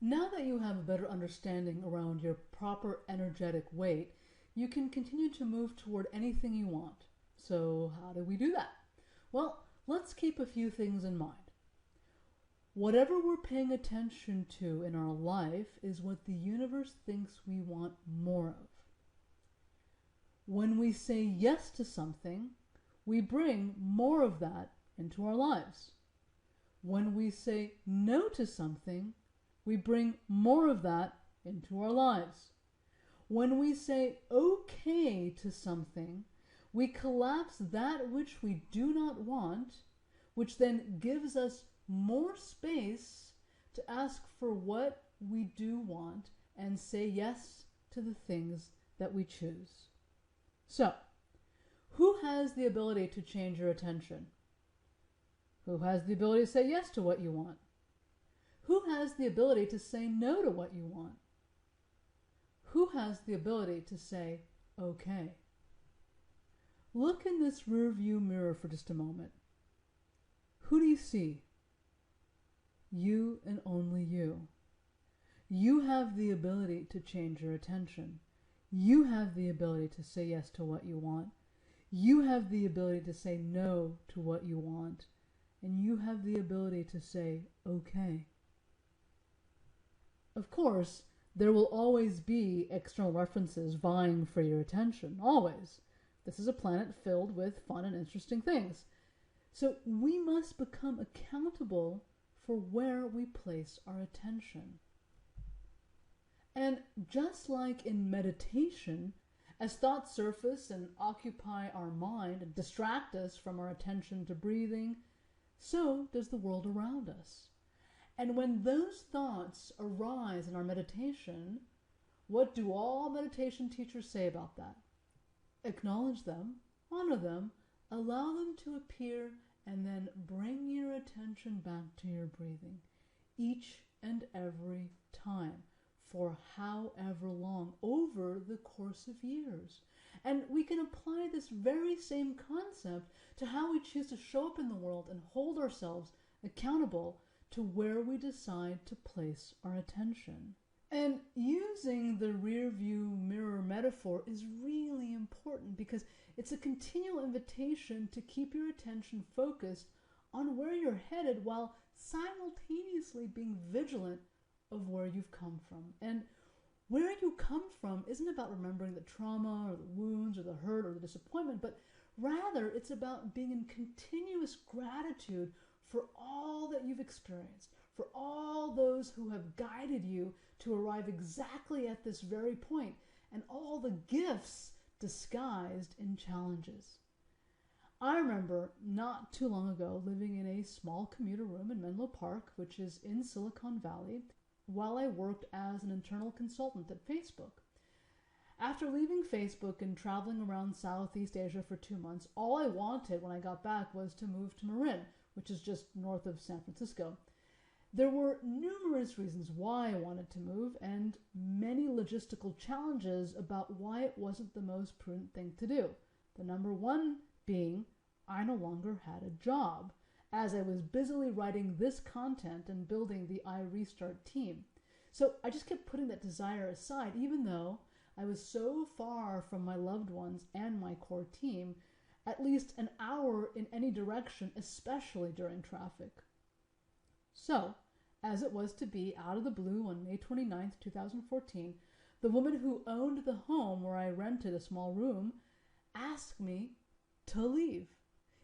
Now that you have a better understanding around your proper energetic weight, you can continue to move toward anything you want. So, how do we do that? Well, let's keep a few things in mind. Whatever we're paying attention to in our life is what the universe thinks we want more of. When we say yes to something, we bring more of that into our lives. When we say no to something, we bring more of that into our lives. When we say okay to something, we collapse that which we do not want, which then gives us more space to ask for what we do want and say yes to the things that we choose. So, who has the ability to change your attention? Who has the ability to say yes to what you want? Who has the ability to say no to what you want? Who has the ability to say okay? Look in this rearview mirror for just a moment. Who do you see? You and only you. You have the ability to change your attention. You have the ability to say yes to what you want. You have the ability to say no to what you want. And you have the ability to say okay. Of course, there will always be external references vying for your attention, always. This is a planet filled with fun and interesting things. So we must become accountable for where we place our attention. And just like in meditation, as thoughts surface and occupy our mind and distract us from our attention to breathing, so does the world around us. And when those thoughts arise in our meditation, what do all meditation teachers say about that? Acknowledge them, honor them, allow them to appear, and then bring your attention back to your breathing each and every time for however long over the course of years. And we can apply this very same concept to how we choose to show up in the world and hold ourselves accountable to where we decide to place our attention. And using the rear view mirror metaphor is really important because it's a continual invitation to keep your attention focused on where you're headed while simultaneously being vigilant of where you've come from. And where you come from isn't about remembering the trauma or the wounds or the hurt or the disappointment, but rather it's about being in continuous gratitude for all that you've experienced, for all those who have guided you to arrive exactly at this very point, and all the gifts disguised in challenges. I remember not too long ago living in a small commuter room in Menlo Park, which is in Silicon Valley, while I worked as an internal consultant at Facebook. After leaving Facebook and traveling around Southeast Asia for 2 months, all I wanted when I got back was to move to Marin, which is just north of San Francisco. There were numerous reasons why I wanted to move and many logistical challenges about why it wasn't the most prudent thing to do. The number one being I no longer had a job, as I was busily writing this content and building the iRestart team. So I just kept putting that desire aside, even though I was so far from my loved ones and my core team, at least an hour in any direction, especially during traffic. So, as it was to be out of the blue on May 29th, 2014, the woman who owned the home where I rented a small room asked me to leave.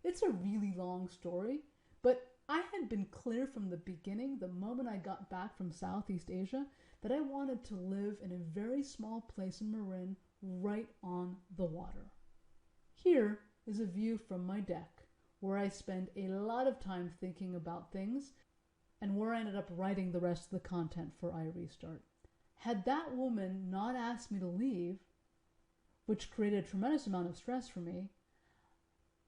It's a really long story, but I had been clear from the beginning, the moment I got back from Southeast Asia, that I wanted to live in a very small place in Marin right on the water. Here is a view from my deck, where I spend a lot of time thinking about things and where I ended up writing the rest of the content for iRestart. Had that woman not asked me to leave, which created a tremendous amount of stress for me,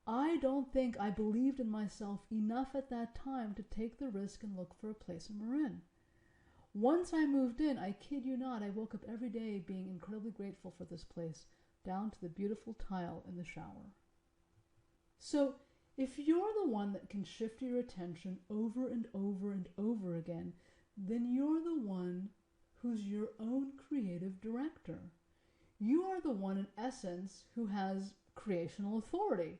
I don't think I believed in myself enough at that time to take the risk and look for a place in Marin. Once I moved in, I kid you not, I woke up every day being incredibly grateful for this place, down to the beautiful tile in the shower. So, if you're the one that can shift your attention over and over and over again, then you're the one who's your own creative director. You are the one, in essence, who has creational authority.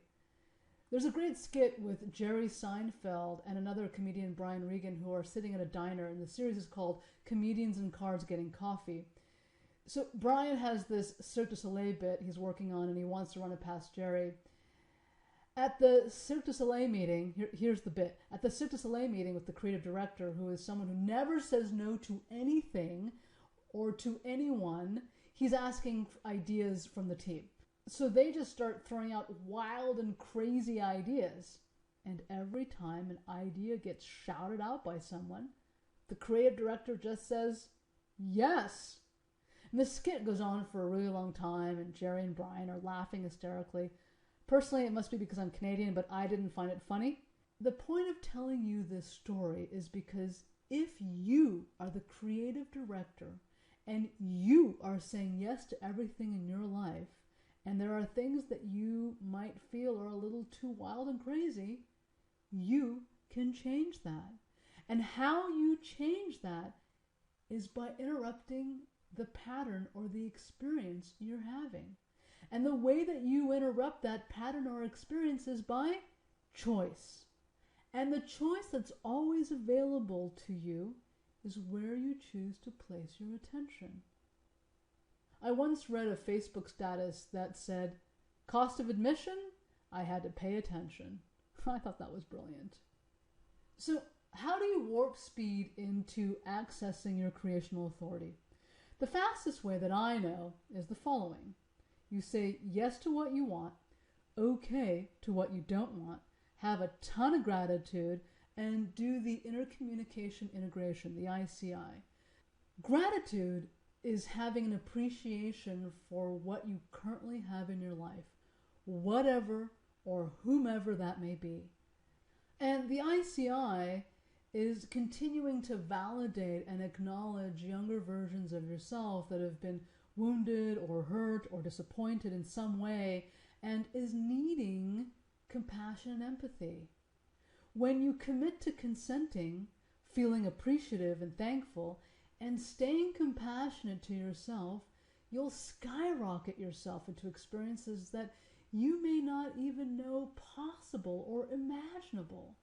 There's a great skit with Jerry Seinfeld and another comedian, Brian Regan, who are sitting at a diner, and the series is called Comedians in Cars Getting Coffee. So Brian has this Cirque du Soleil bit he's working on, and he wants to run it past Jerry. At the Cirque du Soleil meeting, here's the bit. At the Cirque du Soleil meeting with the creative director, who is someone who never says no to anything or to anyone, he's asking ideas from the team. So they just start throwing out wild and crazy ideas. And every time an idea gets shouted out by someone, the creative director just says, yes. And the skit goes on for a really long time, and Jerry and Brian are laughing hysterically. Personally, it must be because I'm Canadian, but I didn't find it funny. The point of telling you this story is because if you are the creative director and you are saying yes to everything in your life, and there are things that you might feel are a little too wild and crazy, you can change that. And how you change that is by interrupting the pattern or the experience you're having. And the way that you interrupt that pattern or experience is by choice. And the choice that's always available to you is where you choose to place your attention. I once read a Facebook status that said, "Cost of admission? I had to pay attention." I thought that was brilliant. So, how do you warp speed into accessing your creational authority? The fastest way that I know is the following. You say yes to what you want, okay to what you don't want, have a ton of gratitude, and do the intercommunication integration, the ICI. Gratitude is having an appreciation for what you currently have in your life, whatever or whomever that may be. And the ICI is continuing to validate and acknowledge younger versions of yourself that have been wounded or hurt or disappointed in some way and is needing compassion and empathy. When you commit to consenting, feeling appreciative and thankful, and staying compassionate to yourself, you'll skyrocket yourself into experiences that you may not even know possible or imaginable.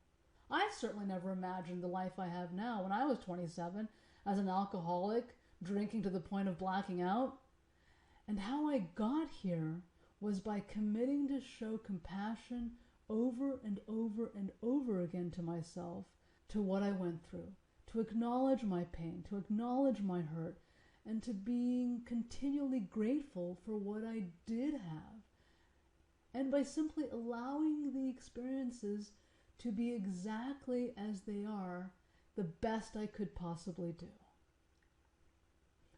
I certainly never imagined the life I have now when I was 27 as an alcoholic, drinking to the point of blacking out. And how I got here was by committing to show compassion over and over and over again to myself, to what I went through, to acknowledge my pain, to acknowledge my hurt, and to being continually grateful for what I did have. And by simply allowing the experiences to be exactly as they are, the best I could possibly do.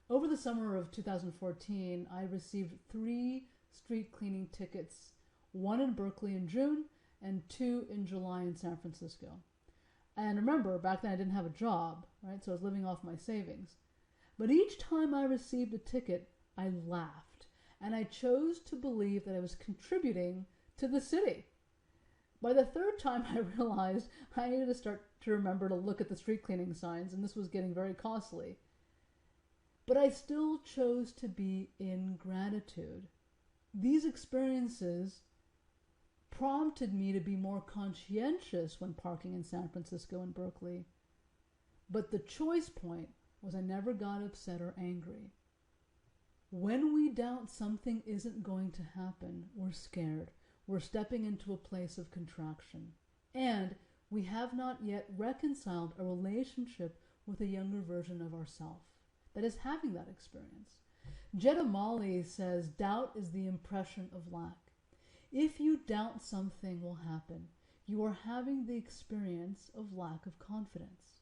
Over the summer of 2014, I received 3 street cleaning tickets, 1 in Berkeley in June and 2 in July in San Francisco. And remember, back then I didn't have a job, right? So I was living off my savings. But each time I received a ticket, I laughed. And I chose to believe that I was contributing to the city. By the 3rd time, I realized I needed to start to remember to look at the street cleaning signs, and this was getting very costly. But I still chose to be in gratitude. These experiences prompted me to be more conscientious when parking in San Francisco and Berkeley. But the choice point was I never got upset or angry. When we doubt something isn't going to happen, we're scared. We're stepping into a place of contraction. And we have not yet reconciled a relationship with a younger version of ourselves that is having that experience. Jetta Molly says, doubt is the impression of lack. If you doubt something will happen, you are having the experience of lack of confidence.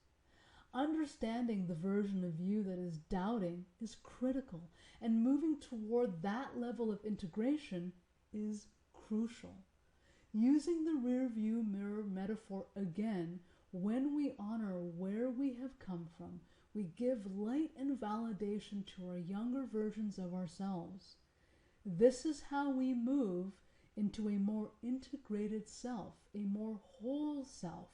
Understanding the version of you that is doubting is critical, and moving toward that level of integration is crucial. Using the rear view mirror metaphor again, when we honor where we have come from, we give light and validation to our younger versions of ourselves. This is how we move into a more integrated self, a more whole self.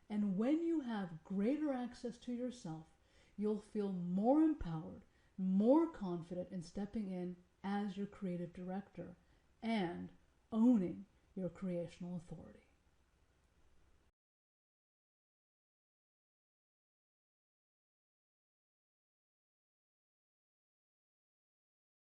And when you have greater access to yourself, you'll feel more empowered, more confident in stepping in as your creative director and owning your creational authority.